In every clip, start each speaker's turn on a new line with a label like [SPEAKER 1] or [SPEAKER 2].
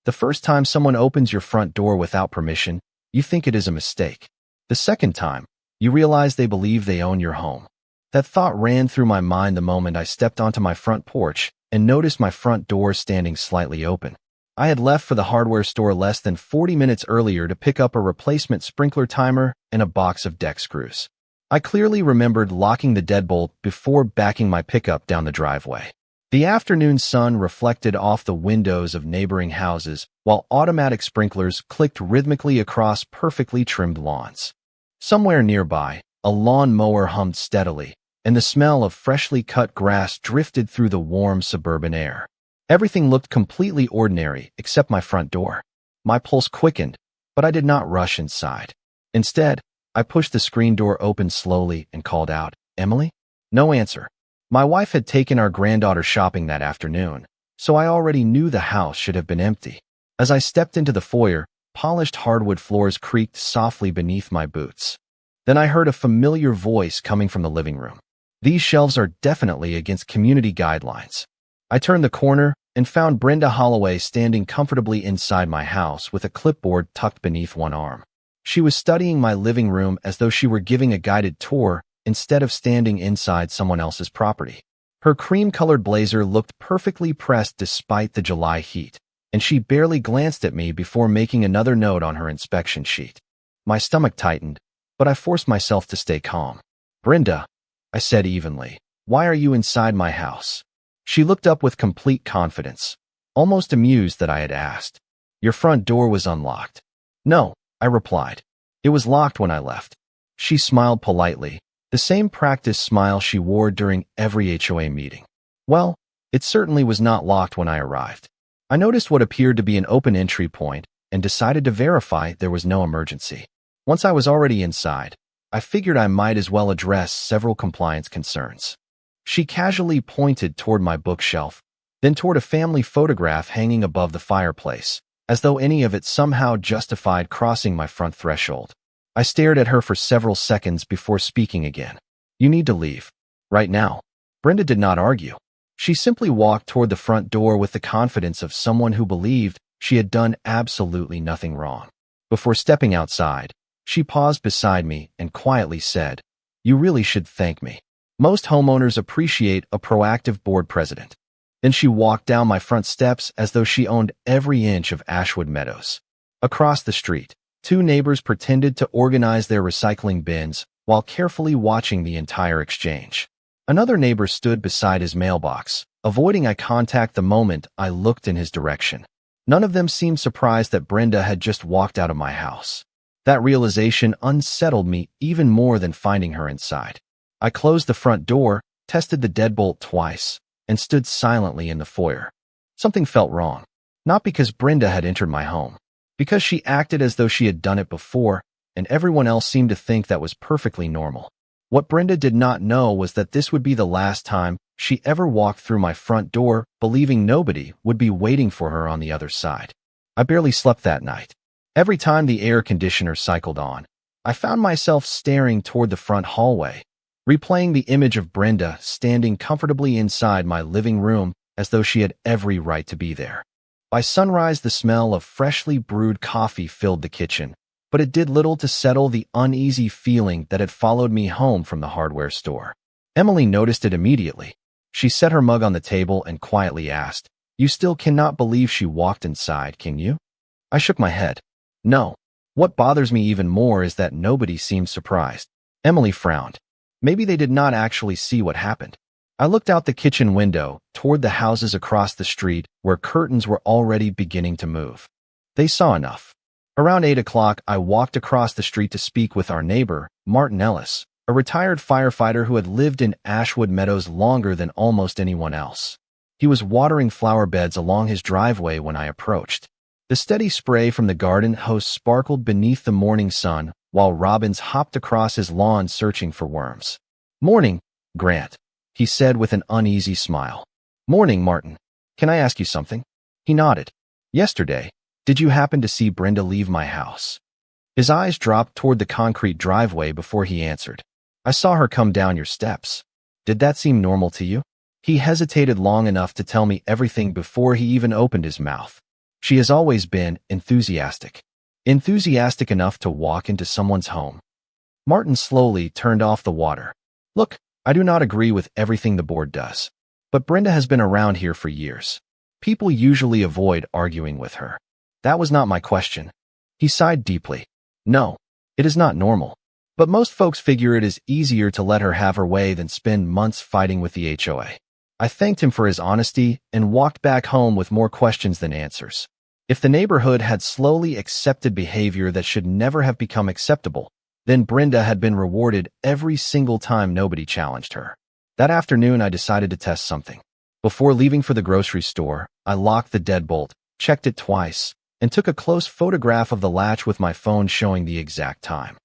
[SPEAKER 1] The first time someone opens your front door without permission, you think it is a mistake. The second time, you realize they believe they own your home. That thought ran through my mind the moment I stepped onto my front porch and noticed my front door standing slightly open. I had left for the hardware store less than 40 minutes earlier to pick up a replacement sprinkler timer and a box of deck screws. I clearly remembered locking the deadbolt before backing my pickup down the driveway. The afternoon sun reflected off the windows of neighboring houses, while automatic sprinklers clicked rhythmically across perfectly trimmed lawns. Somewhere nearby, a lawn mower hummed steadily, and the smell of freshly cut grass drifted through the warm suburban air. Everything looked completely ordinary except my front door. My pulse quickened, but I did not rush inside. Instead, I pushed the screen door open slowly and called out, "Emily?" No answer. My wife had taken our granddaughter shopping that afternoon, so I already knew the house should have been empty. As I stepped into the foyer, polished hardwood floors creaked softly beneath my boots. Then I heard a familiar voice coming from the living room. "These shelves are definitely against community guidelines." I turned the corner and found Brenda Holloway standing comfortably inside my house with a clipboard tucked beneath one arm. She was studying my living room as though she were giving a guided tour instead of standing inside someone else's property. Her cream-colored blazer looked perfectly pressed despite the July heat, and she barely glanced at me before making another note on her inspection sheet. My stomach tightened, but I forced myself to stay calm. "Brenda," I said evenly, "why are you inside my house?" She looked up with complete confidence, almost amused that I had asked. "Your front door was unlocked." "No," I replied. "It was locked when I left." She smiled politely, the same practiced smile she wore during every HOA meeting. "Well, it certainly was not locked when I arrived." I noticed what appeared to be an open entry point and decided to verify there was no emergency. Once I was already inside, I figured I might as well address several compliance concerns. She casually pointed toward my bookshelf, then toward a family photograph hanging above the fireplace, as though any of it somehow justified crossing my front threshold. I stared at her for several seconds before speaking again. "You need to leave. Right now." Brenda did not argue. She simply walked toward the front door with the confidence of someone who believed she had done absolutely nothing wrong. Before stepping outside, she paused beside me and quietly said, "You really should thank me. Most homeowners appreciate a proactive board president." Then she walked down my front steps as though she owned every inch of Ashwood Meadows. Across the street, two neighbors pretended to organize their recycling bins while carefully watching the entire exchange. Another neighbor stood beside his mailbox, avoiding eye contact the moment I looked in his direction. None of them seemed surprised that Brenda had just walked out of my house. That realization unsettled me even more than finding her inside. I closed the front door, tested the deadbolt twice, and stood silently in the foyer. Something felt wrong. Not because Brenda had entered my home, because she acted as though she had done it before, and everyone else seemed to think that was perfectly normal. What Brenda did not know was that this would be the last time she ever walked through my front door, believing nobody would be waiting for her on the other side. I barely slept that night. Every time the air conditioner cycled on, I found myself staring toward the front hallway, replaying the image of Brenda standing comfortably inside my living room as though she had every right to be there. By sunrise, the smell of freshly brewed coffee filled the kitchen, but it did little to settle the uneasy feeling that had followed me home from the hardware store. Emily noticed it immediately. She set her mug on the table and quietly asked, "You still cannot believe she walked inside, can you?" I shook my head. "No. What bothers me even more is that nobody seemed surprised." Emily frowned. Maybe they did not actually see what happened. I looked out the kitchen window toward the houses across the street where curtains were already beginning to move. They saw enough. Around 8 o'clock, I walked across the street to speak with our neighbor, Martin Ellis, a retired firefighter who had lived in Ashwood Meadows longer than almost anyone else. He was watering flower beds along his driveway when I approached. The steady spray from the garden hose sparkled beneath the morning sun while robins hopped across his lawn searching for worms. "Morning, Grant," he said with an uneasy smile. "Morning, Martin. Can I ask you something?" He nodded. "Yesterday, did you happen to see Brenda leave my house?" His eyes dropped toward the concrete driveway before he answered. "I saw her come down your steps. Did that seem normal to you?" He hesitated long enough to tell me everything before he even opened his mouth. She has always been enthusiastic. Enthusiastic enough to walk into someone's home. Martin slowly turned off the water. Look, I do not agree with everything the board does. But Brenda has been around here for years. People usually avoid arguing with her. That was not my question. He sighed deeply. No, it is not normal. But most folks figure it is easier to let her have her way than spend months fighting with the HOA. I thanked him for his honesty and walked back home with more questions than answers. If the neighborhood had slowly accepted behavior that should never have become acceptable, then Brenda had been rewarded every single time nobody challenged her. That afternoon, I decided to test something. Before leaving for the grocery store, I locked the deadbolt, checked it twice, and took a close photograph of the latch with my phone showing the exact time.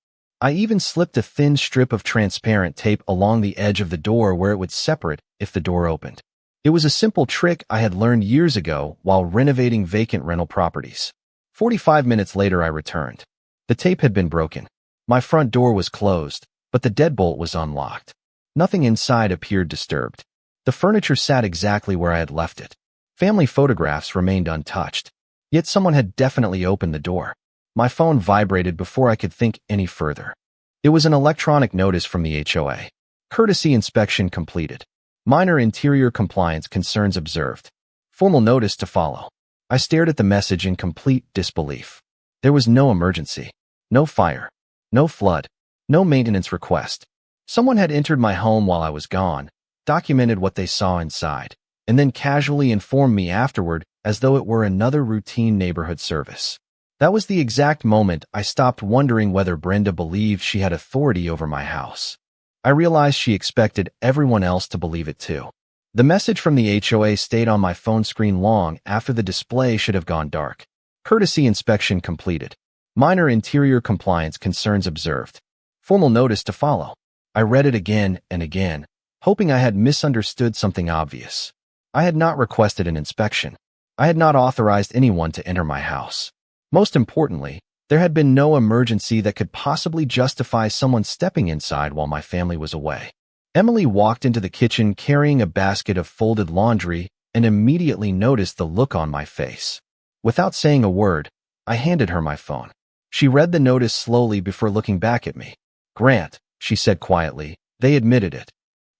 [SPEAKER 1] I even slipped a thin strip of transparent tape along the edge of the door where it would separate if the door opened. It was a simple trick I had learned years ago while renovating vacant rental properties. 45 minutes later, I returned. The tape had been broken. My front door was closed, but the deadbolt was unlocked. Nothing inside appeared disturbed. The furniture sat exactly where I had left it. Family photographs remained untouched. Yet someone had definitely opened the door. My phone vibrated before I could think any further. It was an electronic notice from the HOA. Courtesy inspection completed. Minor interior compliance concerns observed. Formal notice to follow. I stared at the message in complete disbelief. There was no emergency. No fire. No flood. No maintenance request. Someone had entered my home while I was gone, documented what they saw inside, and then casually informed me afterward as though it were another routine neighborhood service. That was the exact moment I stopped wondering whether Brenda believed she had authority over my house. I realized she expected everyone else to believe it too. The message from the HOA stayed on my phone screen long after the display should have gone dark. Courtesy inspection completed. Minor interior compliance concerns observed. Formal notice to follow. I read it again and again, hoping I had misunderstood something obvious. I had not requested an inspection. I had not authorized anyone to enter my house. Most importantly, there had been no emergency that could possibly justify someone stepping inside while my family was away. Emily walked into the kitchen carrying a basket of folded laundry and immediately noticed the look on my face. Without saying a word, I handed her my phone. She read the notice slowly before looking back at me. Grant, she said quietly, they admitted it.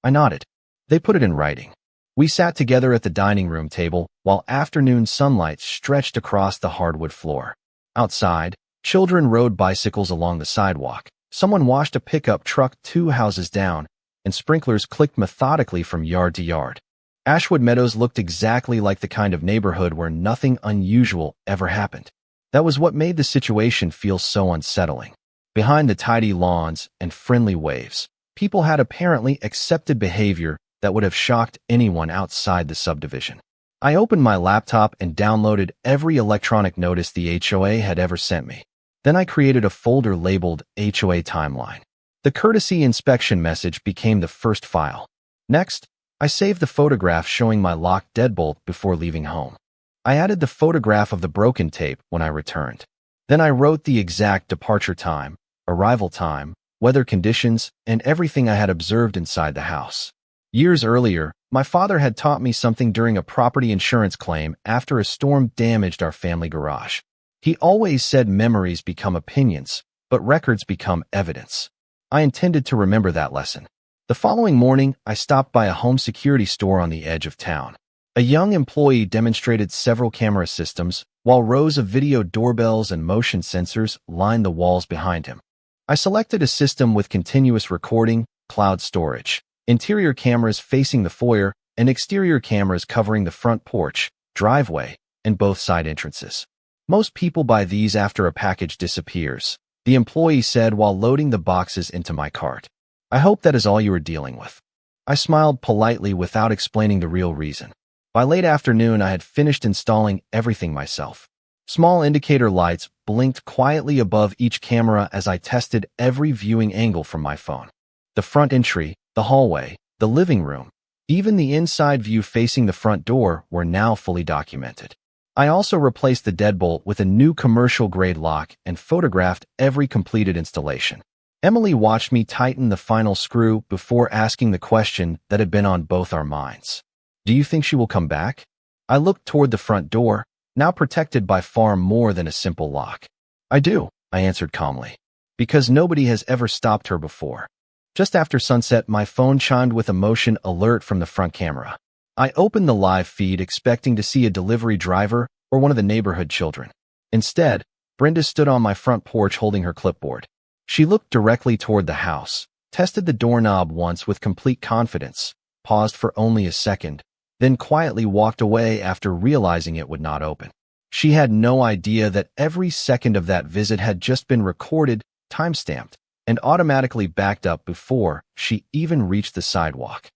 [SPEAKER 1] I nodded. They put it in writing. We sat together at the dining room table while afternoon sunlight stretched across the hardwood floor. Outside, children rode bicycles along the sidewalk. Someone washed a pickup truck 2 houses down, and sprinklers clicked methodically from yard to yard. Ashwood Meadows looked exactly like the kind of neighborhood where nothing unusual ever happened. That was what made the situation feel so unsettling. Behind the tidy lawns and friendly waves, people had apparently accepted behavior that would have shocked anyone outside the subdivision. I opened my laptop and downloaded every electronic notice the HOA had ever sent me. Then I created a folder labeled HOA Timeline. The courtesy inspection message became the first file. Next, I saved the photograph showing my locked deadbolt before leaving home. I added the photograph of the broken tape when I returned. Then I wrote the exact departure time, arrival time, weather conditions, and everything I had observed inside the house. Years earlier, my father had taught me something during a property insurance claim after a storm damaged our family garage. He always said memories become opinions, but records become evidence. I intended to remember that lesson. The following morning, I stopped by a home security store on the edge of town. A young employee demonstrated several camera systems, while rows of video doorbells and motion sensors lined the walls behind him. I selected a system with continuous recording, cloud storage, interior cameras facing the foyer, and exterior cameras covering the front porch, driveway, and both side entrances. Most people buy these after a package disappears, the employee said while loading the boxes into my cart. I hope that is all you are dealing with. I smiled politely without explaining the real reason. By late afternoon, I had finished installing everything myself. Small indicator lights blinked quietly above each camera as I tested every viewing angle from my phone. The front entry, the hallway, the living room, even the inside view facing the front door were now fully documented. I also replaced the deadbolt with a new commercial-grade lock and photographed every completed installation. Emily watched me tighten the final screw before asking the question that had been on both our minds. Do you think she will come back? I looked toward the front door, now protected by far more than a simple lock. I do, I answered calmly, because nobody has ever stopped her before. Just after sunset, my phone chimed with a motion alert from the front camera. I opened the live feed expecting to see a delivery driver or one of the neighborhood children. Instead, Brenda stood on my front porch holding her clipboard. She looked directly toward the house, tested the doorknob once with complete confidence, paused for only a second, then quietly walked away after realizing it would not open. She had no idea that every second of that visit had just been recorded, timestamped, and automatically backed up before she even reached the sidewalk.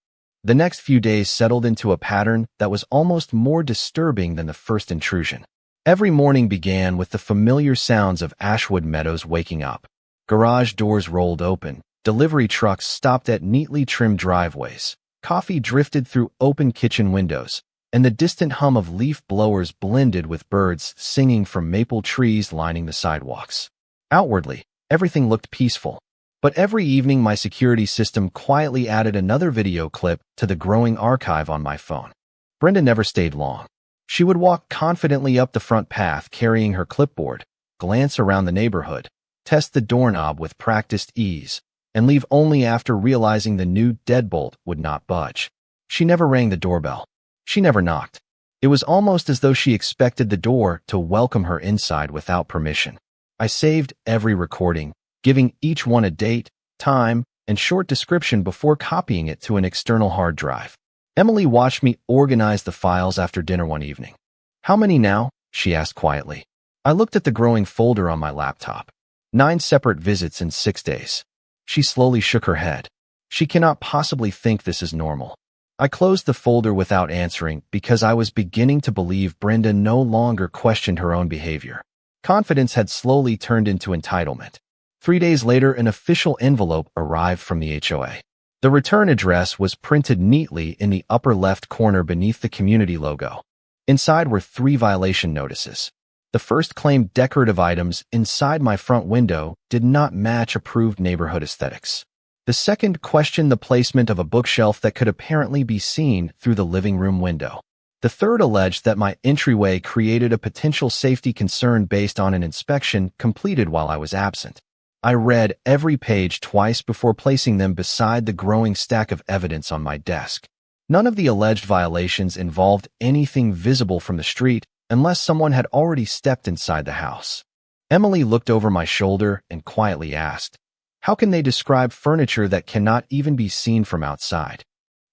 [SPEAKER 1] The next few days settled into a pattern that was almost more disturbing than the first intrusion. Every morning began with the familiar sounds of Ashwood Meadows waking up. Garage doors rolled open, delivery trucks stopped at neatly trimmed driveways, coffee drifted through open kitchen windows, and the distant hum of leaf blowers blended with birds singing from maple trees lining the sidewalks. Outwardly, everything looked peaceful. But every evening my security system quietly added another video clip to the growing archive on my phone. Brenda never stayed long. She would walk confidently up the front path carrying her clipboard, glance around the neighborhood, test the doorknob with practiced ease, and leave only after realizing the new deadbolt would not budge. She never rang the doorbell. She never knocked. It was almost as though she expected the door to welcome her inside without permission. I saved every recording, giving each one a date, time, and short description before copying it to an external hard drive. Emily watched me organize the files after dinner one evening. "How many now?" she asked quietly. I looked at the growing folder on my laptop. 9 separate visits in 6 days. She slowly shook her head. She cannot possibly think this is normal. I closed the folder without answering because I was beginning to believe Brenda no longer questioned her own behavior. Confidence had slowly turned into entitlement. 3 days later, an official envelope arrived from the HOA. The return address was printed neatly in the upper left corner beneath the community logo. Inside were 3 violation notices. The first claimed decorative items inside my front window did not match approved neighborhood aesthetics. The second questioned the placement of a bookshelf that could apparently be seen through the living room window. The third alleged that my entryway created a potential safety concern based on an inspection completed while I was absent. I read every page twice before placing them beside the growing stack of evidence on my desk. None of the alleged violations involved anything visible from the street unless someone had already stepped inside the house. Emily looked over my shoulder and quietly asked, "How can they describe furniture that cannot even be seen from outside?"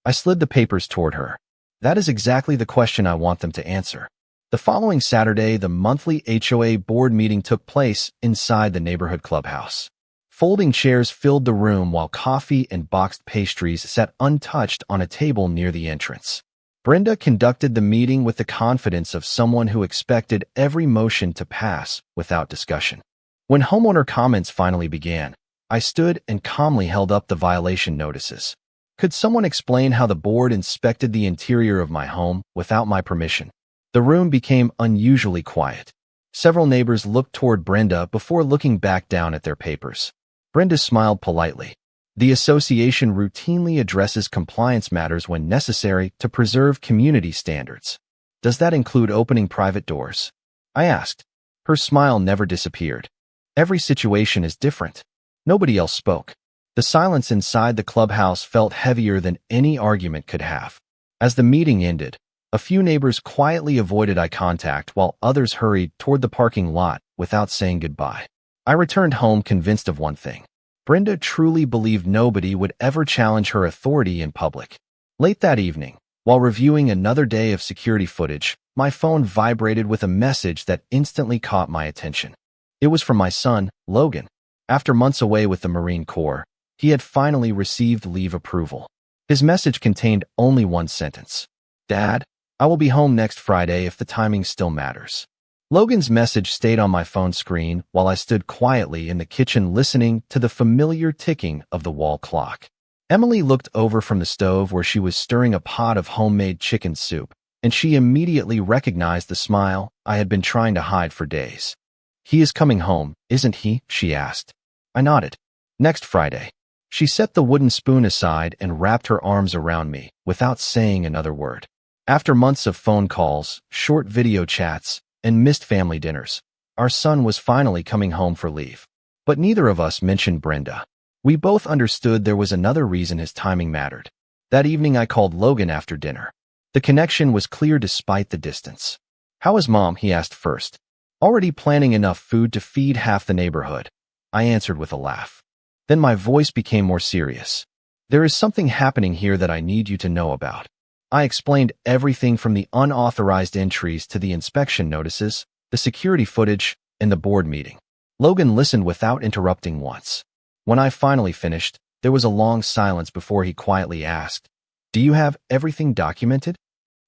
[SPEAKER 1] I slid the papers toward her. "That is exactly the question I want them to answer." The following Saturday, the monthly HOA board meeting took place inside the neighborhood clubhouse. Folding chairs filled the room while coffee and boxed pastries sat untouched on a table near the entrance. Brenda conducted the meeting with the confidence of someone who expected every motion to pass without discussion. When homeowner comments finally began, I stood and calmly held up the violation notices. Could someone explain how the board inspected the interior of my home without my permission? The room became unusually quiet. Several neighbors looked toward Brenda before looking back down at their papers. Brenda smiled politely. The association routinely addresses compliance matters when necessary to preserve community standards. Does that include opening private doors? I asked. Her smile never disappeared. Every situation is different. Nobody else spoke. The silence inside the clubhouse felt heavier than any argument could have. As the meeting ended, a few neighbors quietly avoided eye contact while others hurried toward the parking lot without saying goodbye. I returned home convinced of one thing. Brenda truly believed nobody would ever challenge her authority in public. Late that evening, while reviewing another day of security footage, my phone vibrated with a message that instantly caught my attention. It was from my son, Logan. After months away with the Marine Corps, he had finally received leave approval. His message contained only one sentence. "Dad, I will be home next Friday if the timing still matters." Logan's message stayed on my phone screen while I stood quietly in the kitchen listening to the familiar ticking of the wall clock. Emily looked over from the stove where she was stirring a pot of homemade chicken soup, and she immediately recognized the smile I had been trying to hide for days. "He is coming home, isn't he?" she asked. I nodded. "Next Friday." She set the wooden spoon aside and wrapped her arms around me without saying another word. After months of phone calls, short video chats, and missed family dinners. Our son was finally coming home for leave. But neither of us mentioned Brenda. We both understood there was another reason his timing mattered. That evening I called Logan after dinner. The connection was clear despite the distance. "How is Mom?" he asked first. "Already planning enough food to feed half the neighborhood," I answered with a laugh. Then my voice became more serious. "There is something happening here that I need you to know about." I explained everything from the unauthorized entries to the inspection notices, the security footage, and the board meeting. Logan listened without interrupting once. When I finally finished, there was a long silence before he quietly asked, "Do you have everything documented?"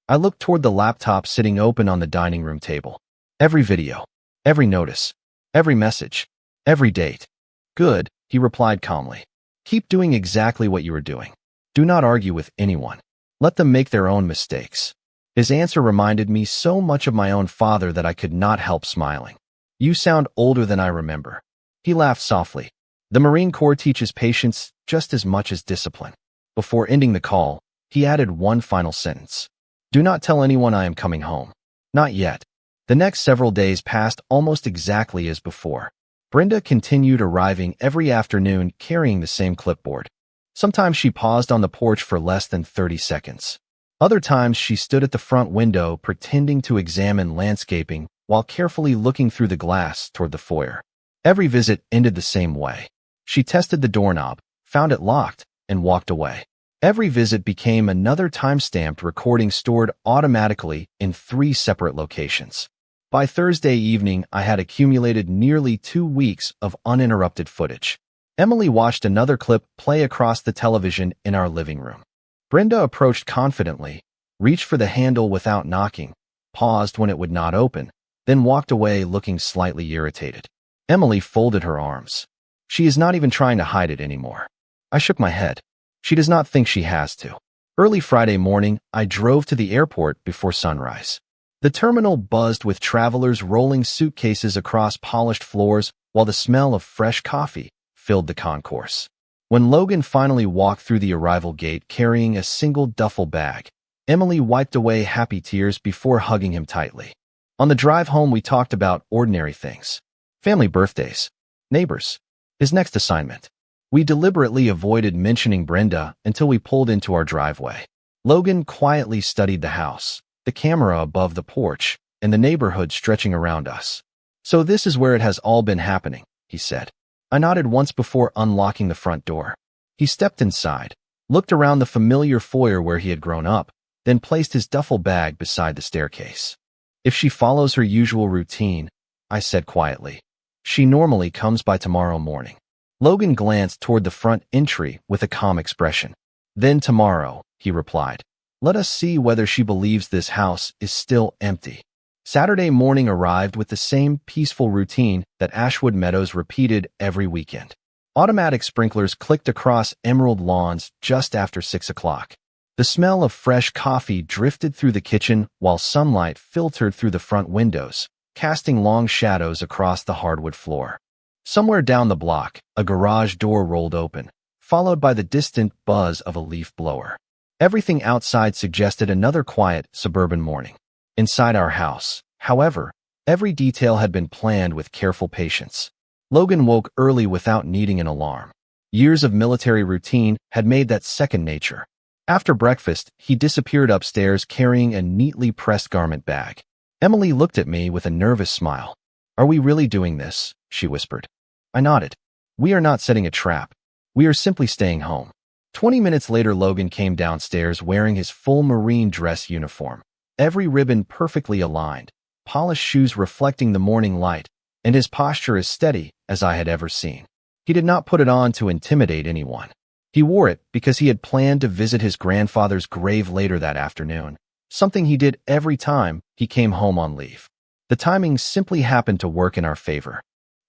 [SPEAKER 1] I looked toward the laptop sitting open on the dining room table. "Every video, every notice, every message, every date." "Good," he replied calmly. "Keep doing exactly what you were doing. Do not argue with anyone. Let them make their own mistakes." His answer reminded me so much of my own father that I could not help smiling. "You sound older than I remember." He laughed softly. "The Marine Corps teaches patience just as much as discipline." Before ending the call, he added one final sentence. "Do not tell anyone I am coming home." Not yet. The next several days passed almost exactly as before. Brenda continued arriving every afternoon carrying the same clipboard. Sometimes she paused on the porch for less than 30 seconds. Other times she stood at the front window pretending to examine landscaping while carefully looking through the glass toward the foyer. Every visit ended the same way. She tested the doorknob, found it locked, and walked away. Every visit became another time-stamped recording stored automatically in 3 separate locations. By Thursday evening, I had accumulated nearly 2 weeks of uninterrupted footage. Emily watched another clip play across the television in our living room. Brenda approached confidently, reached for the handle without knocking, paused when it would not open, then walked away looking slightly irritated. Emily folded her arms. "She is not even trying to hide it anymore." I shook my head. "She does not think she has to." Early Friday morning, I drove to the airport before sunrise. The terminal buzzed with travelers rolling suitcases across polished floors while the smell of fresh coffee filled the concourse. When Logan finally walked through the arrival gate carrying a single duffel bag, Emily wiped away happy tears before hugging him tightly. On the drive home, we talked about ordinary things. Family birthdays, neighbors, his next assignment. We deliberately avoided mentioning Brenda until we pulled into our driveway. Logan quietly studied the house, the camera above the porch, and the neighborhood stretching around us. "So this is where it has all been happening," he said. I nodded once before unlocking the front door. He stepped inside, looked around the familiar foyer where he had grown up, then placed his duffel bag beside the staircase. "If she follows her usual routine," I said quietly, "she normally comes by tomorrow morning." Logan glanced toward the front entry with a calm expression. "Then tomorrow," he replied. "Let us see whether she believes this house is still empty." Saturday morning arrived with the same peaceful routine that Ashwood Meadows repeated every weekend. Automatic sprinklers clicked across emerald lawns just after 6 o'clock. The smell of fresh coffee drifted through the kitchen while sunlight filtered through the front windows, casting long shadows across the hardwood floor. Somewhere down the block, a garage door rolled open, followed by the distant buzz of a leaf blower. Everything outside suggested another quiet, suburban morning. Inside our house, however, every detail had been planned with careful patience. Logan woke early without needing an alarm. Years of military routine had made that second nature. After breakfast, he disappeared upstairs carrying a neatly pressed garment bag. Emily looked at me with a nervous smile. "Are we really doing this?" she whispered. I nodded. "We are not setting a trap. We are simply staying home." 20 minutes later, Logan came downstairs wearing his full Marine dress uniform. Every ribbon perfectly aligned, polished shoes reflecting the morning light, and his posture as steady as I had ever seen. He did not put it on to intimidate anyone. He wore it because he had planned to visit his grandfather's grave later that afternoon, something he did every time he came home on leave. The timing simply happened to work in our favor.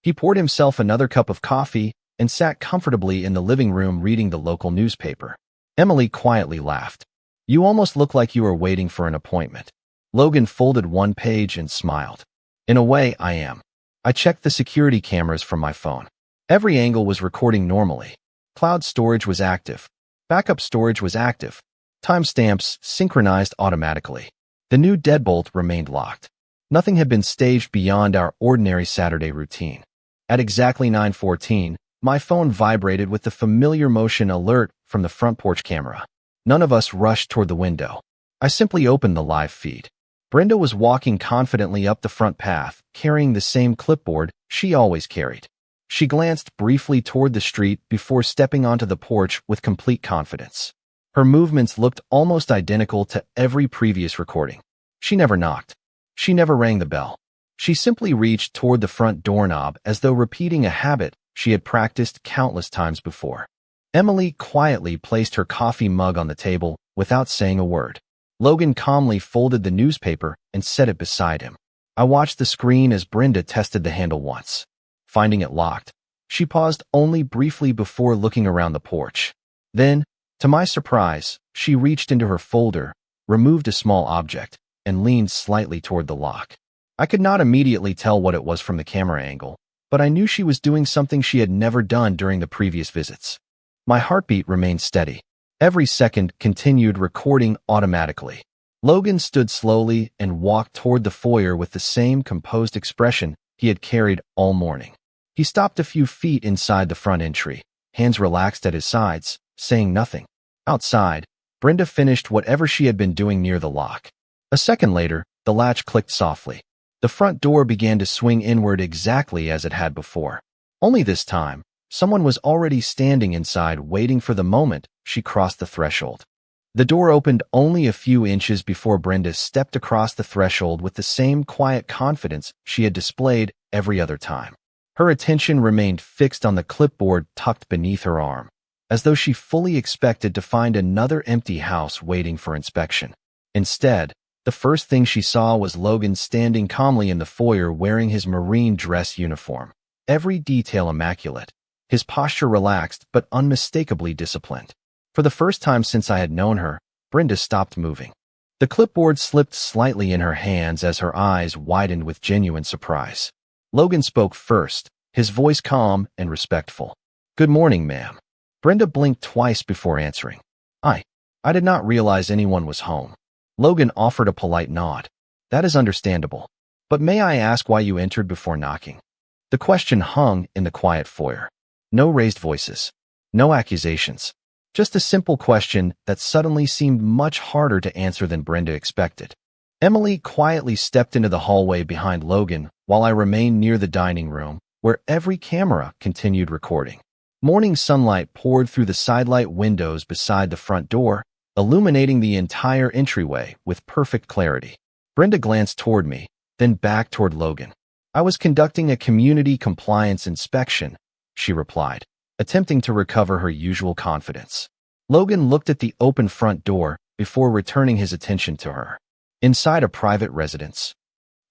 [SPEAKER 1] He poured himself another cup of coffee and sat comfortably in the living room reading the local newspaper. Emily quietly laughed. "You almost look like you are waiting for an appointment." Logan folded one page and smiled. "In a way, I am." I checked the security cameras from my phone. Every angle was recording normally. Cloud storage was active. Backup storage was active. Timestamps synchronized automatically. The new deadbolt remained locked. Nothing had been staged beyond our ordinary Saturday routine. At exactly 9:14, my phone vibrated with the familiar motion alert from the front porch camera. None of us rushed toward the window. I simply opened the live feed. Brenda was walking confidently up the front path, carrying the same clipboard she always carried. She glanced briefly toward the street before stepping onto the porch with complete confidence. Her movements looked almost identical to every previous recording. She never knocked. She never rang the bell. She simply reached toward the front doorknob as though repeating a habit she had practiced countless times before. Emily quietly placed her coffee mug on the table without saying a word. Logan calmly folded the newspaper and set it beside him. I watched the screen as Brenda tested the handle once. Finding it locked, she paused only briefly before looking around the porch. Then, to my surprise, she reached into her folder, removed a small object, and leaned slightly toward the lock. I could not immediately tell what it was from the camera angle, but I knew she was doing something she had never done during the previous visits. My heartbeat remained steady. Every second continued recording automatically. Logan stood slowly and walked toward the foyer with the same composed expression he had carried all morning. He stopped a few feet inside the front entry, hands relaxed at his sides, saying nothing. Outside, Brenda finished whatever she had been doing near the lock. A second later, the latch clicked softly. The front door began to swing inward exactly as it had before. Only this time, someone was already standing inside waiting for the moment she crossed the threshold. The door opened only a few inches before Brenda stepped across the threshold with the same quiet confidence she had displayed every other time. Her attention remained fixed on the clipboard tucked beneath her arm, as though she fully expected to find another empty house waiting for inspection. Instead, the first thing she saw was Logan standing calmly in the foyer wearing his marine dress uniform, every detail immaculate, his posture relaxed but unmistakably disciplined. For the first time since I had known her, Brenda stopped moving. The clipboard slipped slightly in her hands as her eyes widened with genuine surprise. Logan spoke first, his voice calm and respectful. "Good morning, ma'am." Brenda blinked twice before answering. I did not realize anyone was home." Logan offered a polite nod. "That is understandable. But may I ask why you entered before knocking?" The question hung in the quiet foyer. No raised voices. No accusations. Just a simple question that suddenly seemed much harder to answer than Brenda expected. Emily quietly stepped into the hallway behind Logan while I remained near the dining room, where every camera continued recording. Morning sunlight poured through the sidelight windows beside the front door, illuminating the entire entryway with perfect clarity. Brenda glanced toward me, then back toward Logan. "I was conducting a community compliance inspection," she replied, attempting to recover her usual confidence. Logan looked at the open front door before returning his attention to her. Inside a private residence.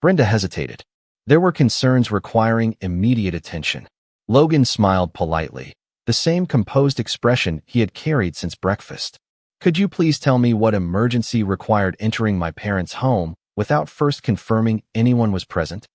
[SPEAKER 1] Brenda hesitated. There were concerns requiring immediate attention. Logan smiled politely, the same composed expression he had carried since breakfast. "Could you please tell me what emergency required entering my parents' home without first confirming anyone was present?"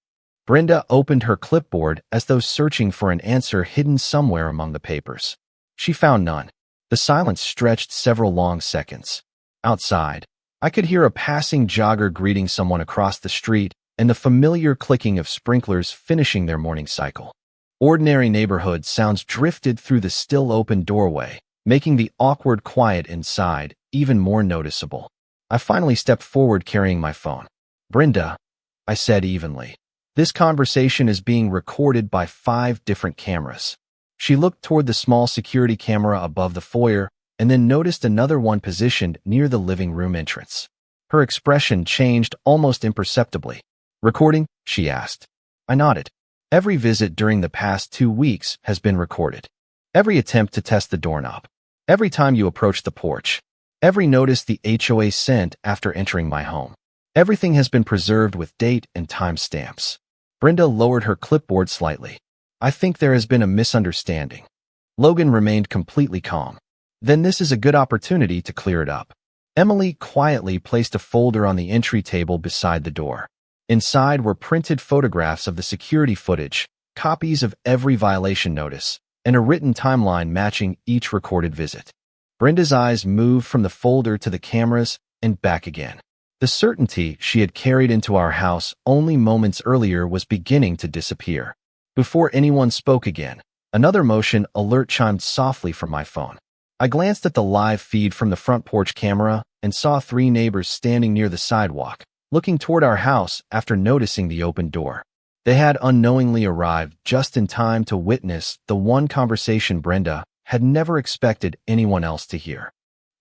[SPEAKER 1] Brenda opened her clipboard as though searching for an answer hidden somewhere among the papers. She found none. The silence stretched several long seconds. Outside, I could hear a passing jogger greeting someone across the street and the familiar clicking of sprinklers finishing their morning cycle. Ordinary neighborhood sounds drifted through the still open doorway, making the awkward quiet inside even more noticeable. I finally stepped forward carrying my phone. "Brenda," I said evenly, "this conversation is being recorded by 5 different cameras." She looked toward the small security camera above the foyer and then noticed another one positioned near the living room entrance. Her expression changed almost imperceptibly. "Recording?" she asked. I nodded. "Every visit during the past 2 weeks has been recorded. Every attempt to test the doorknob. Every time you approach the porch. Every notice the HOA sent after entering my home. Everything has been preserved with date and time stamps." Brenda lowered her clipboard slightly. "I think there has been a misunderstanding." Logan remained completely calm. "Then this is a good opportunity to clear it up." Emily quietly placed a folder on the entry table beside the door. Inside were printed photographs of the security footage, copies of every violation notice, and a written timeline matching each recorded visit. Brenda's eyes moved from the folder to the cameras and back again. The certainty she had carried into our house only moments earlier was beginning to disappear. Before anyone spoke again, another motion alert chimed softly from my phone. I glanced at the live feed from the front porch camera and saw 3 neighbors standing near the sidewalk, looking toward our house after noticing the open door. They had unknowingly arrived just in time to witness the one conversation Brenda had never expected anyone else to hear.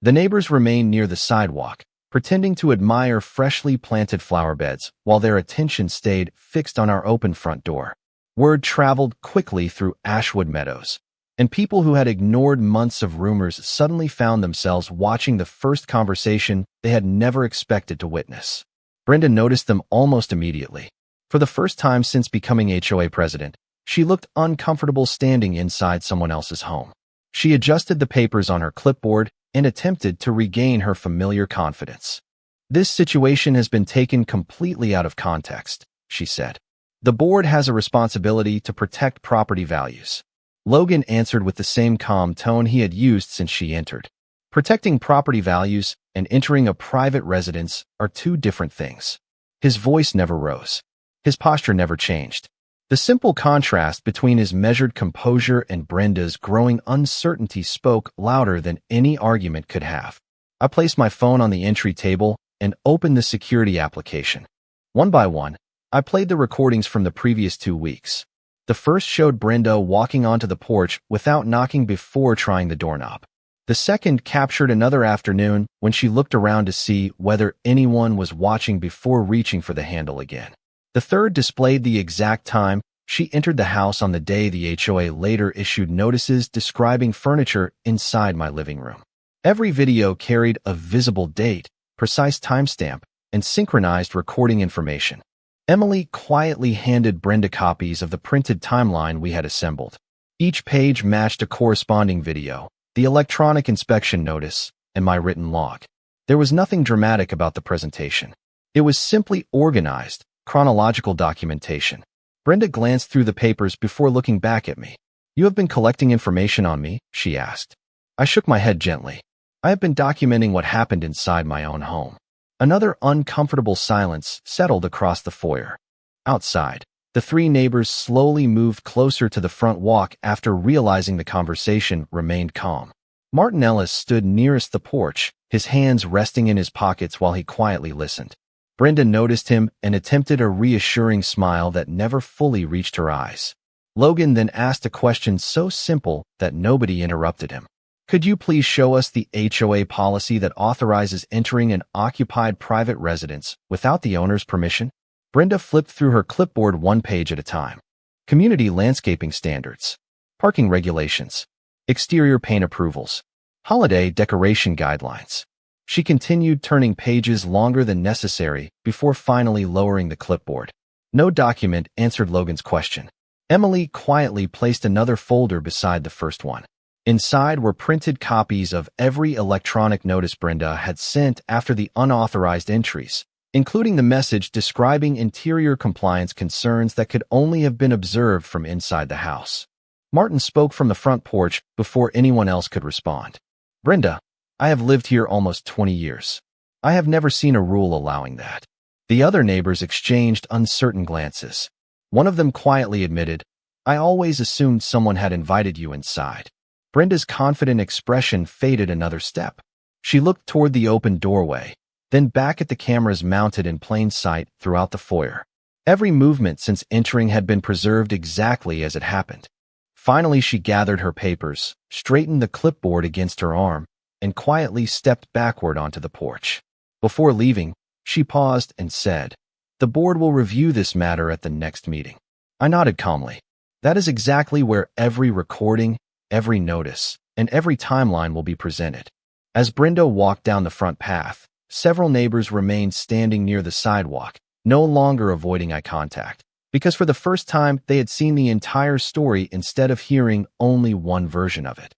[SPEAKER 1] The neighbors remained near the sidewalk, pretending to admire freshly planted flower beds while their attention stayed fixed on our open front door. Word traveled quickly through Ashwood Meadows, and people who had ignored months of rumors suddenly found themselves watching the first conversation they had never expected to witness. Brenda noticed them almost immediately. For the first time since becoming HOA president, she looked uncomfortable standing inside someone else's home. She adjusted the papers on her clipboard and attempted to regain her familiar confidence. "This situation has been taken completely out of context," she said. "The board has a responsibility to protect property values." Logan answered with the same calm tone he had used since she entered. Protecting property values and entering a private residence are 2 different things. His voice never rose. His posture never changed. The simple contrast between his measured composure and Brenda's growing uncertainty spoke louder than any argument could have. I placed my phone on the entry table and opened the security application. One by one, I played the recordings from the previous 2 weeks. The first showed Brenda walking onto the porch without knocking before trying the doorknob. The second captured another afternoon when she looked around to see whether anyone was watching before reaching for the handle again. The third displayed the exact time she entered the house on the day the HOA later issued notices describing furniture inside my living room. Every video carried a visible date, precise timestamp, and synchronized recording information. Emily quietly handed Brenda copies of the printed timeline we had assembled. Each page matched a corresponding video, the electronic inspection notice, and my written log. There was nothing dramatic about the presentation. It was simply organized, chronological documentation. Brenda glanced through the papers before looking back at me. "You have been collecting information on me?" she asked. I shook my head gently. "I have been documenting what happened inside my own home." Another uncomfortable silence settled across the foyer. Outside, the 3 neighbors slowly moved closer to the front walk after realizing the conversation remained calm. Martin Ellis stood nearest the porch, his hands resting in his pockets while he quietly listened. Brenda noticed him and attempted a reassuring smile that never fully reached her eyes. Logan then asked a question so simple that nobody interrupted him. "Could you please show us the HOA policy that authorizes entering an occupied private residence without the owner's permission?" Brenda flipped through her clipboard 1 page at a time. Community landscaping standards, parking regulations, exterior paint approvals, holiday decoration guidelines. She continued turning pages longer than necessary before finally lowering the clipboard. No document answered Logan's question. Emily quietly placed another folder beside the first one. Inside were printed copies of every electronic notice Brenda had sent after the unauthorized entries, including the message describing interior compliance concerns that could only have been observed from inside the house. Martin spoke from the front porch before anyone else could respond. "Brenda, I have lived here almost 20 years. I have never seen a rule allowing that." The other neighbors exchanged uncertain glances. One of them quietly admitted, "I always assumed someone had invited you inside." Brenda's confident expression faded another step. She looked toward the open doorway, then back at the cameras mounted in plain sight throughout the foyer. Every movement since entering had been preserved exactly as it happened. Finally, she gathered her papers, straightened the clipboard against her arm, and quietly stepped backward onto the porch. Before leaving, she paused and said, "The board will review this matter at the next meeting." I nodded calmly. That is exactly where every recording, every notice, and every timeline will be presented. As Brenda walked down the front path, several neighbors remained standing near the sidewalk, no longer avoiding eye contact, because for the first time they had seen the entire story instead of hearing only one version of it.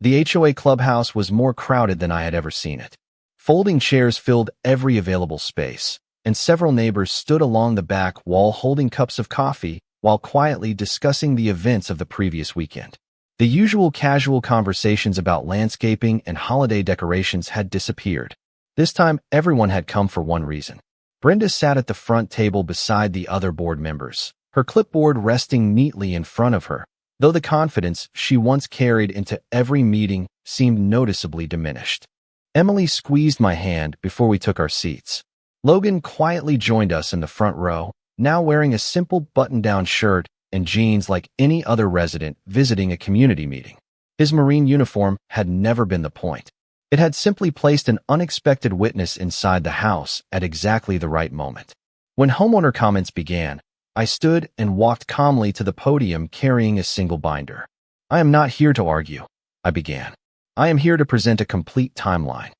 [SPEAKER 1] The HOA clubhouse was more crowded than I had ever seen it. Folding chairs filled every available space, and several neighbors stood along the back wall holding cups of coffee while quietly discussing the events of the previous weekend. The usual casual conversations about landscaping and holiday decorations had disappeared. This time, everyone had come for one reason. Brenda sat at the front table beside the other board members, her clipboard resting neatly in front of her, though the confidence she once carried into every meeting seemed noticeably diminished. Emily squeezed my hand before we took our seats. Logan quietly joined us in the front row, now wearing a simple button-down shirt and jeans like any other resident visiting a community meeting. His Marine uniform had never been the point. It had simply placed an unexpected witness inside the house at exactly the right moment. When homeowner comments began, I stood and walked calmly to the podium carrying a single binder. "I am not here to argue," I began. "I am here to present a complete timeline."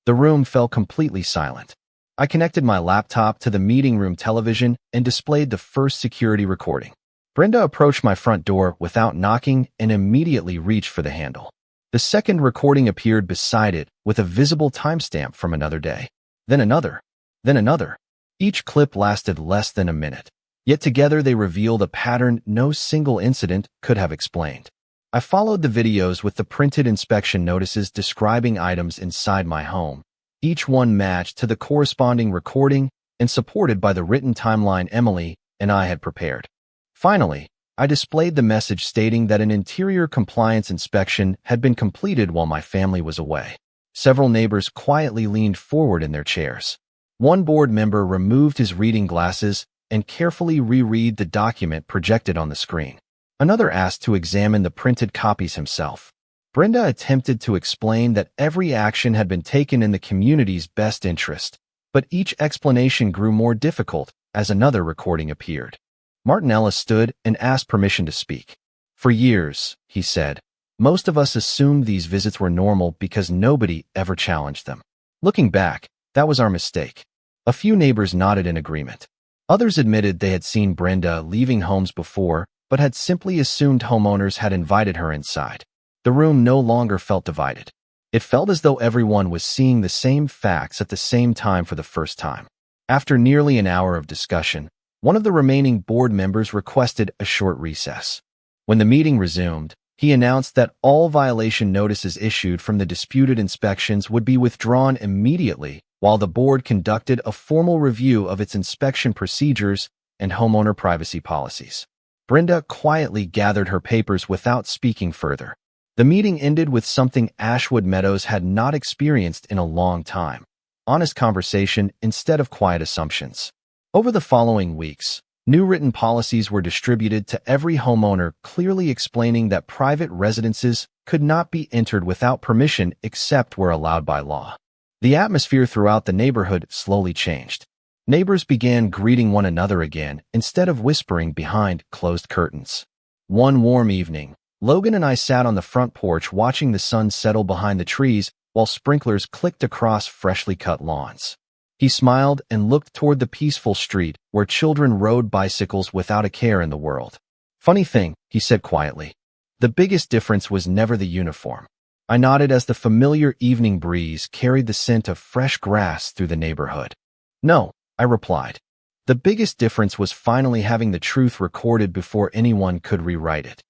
[SPEAKER 1] The room fell completely silent. I connected my laptop to the meeting room television and displayed the first security recording. Brenda approached my front door without knocking and immediately reached for the handle. The second recording appeared beside it with a visible timestamp from another day. Then another. Then another. Each clip lasted less than a minute. Yet together they revealed a pattern no single incident could have explained. I followed the videos with the printed inspection notices describing items inside my home, each one matched to the corresponding recording and supported by the written timeline Emily and I had prepared. Finally, I displayed the message stating that an interior compliance inspection had been completed while my family was away. Several neighbors quietly leaned forward in their chairs. One board member removed his reading glasses and carefully reread the document projected on the screen. Another asked to examine the printed copies himself. Brenda attempted to explain that every action had been taken in the community's best interest, but each explanation grew more difficult as another recording appeared. Martinella stood and asked permission to speak. "For years," he said, "most of us assumed these visits were normal because nobody ever challenged them. Looking back, that was our mistake." A few neighbors nodded in agreement. Others admitted they had seen Brenda leaving homes before, but had simply assumed homeowners had invited her inside. The room no longer felt divided. It felt as though everyone was seeing the same facts at the same time for the first time. After nearly an hour of discussion, one of the remaining board members requested a short recess. When the meeting resumed, he announced that all violation notices issued from the disputed inspections would be withdrawn immediately while the board conducted a formal review of its inspection procedures and homeowner privacy policies. Brenda quietly gathered her papers without speaking further. The meeting ended with something Ashwood Meadows had not experienced in a long time: honest conversation instead of quiet assumptions. Over the following weeks, new written policies were distributed to every homeowner, clearly explaining that private residences could not be entered without permission except where allowed by law. The atmosphere throughout the neighborhood slowly changed. Neighbors began greeting one another again instead of whispering behind closed curtains. One warm evening, Logan and I sat on the front porch watching the sun settle behind the trees while sprinklers clicked across freshly cut lawns. He smiled and looked toward the peaceful street where children rode bicycles without a care in the world. "Funny thing," he said quietly. "The biggest difference was never the uniform." I nodded as the familiar evening breeze carried the scent of fresh grass through the neighborhood. "No," I replied. "The biggest difference was finally having the truth recorded before anyone could rewrite it."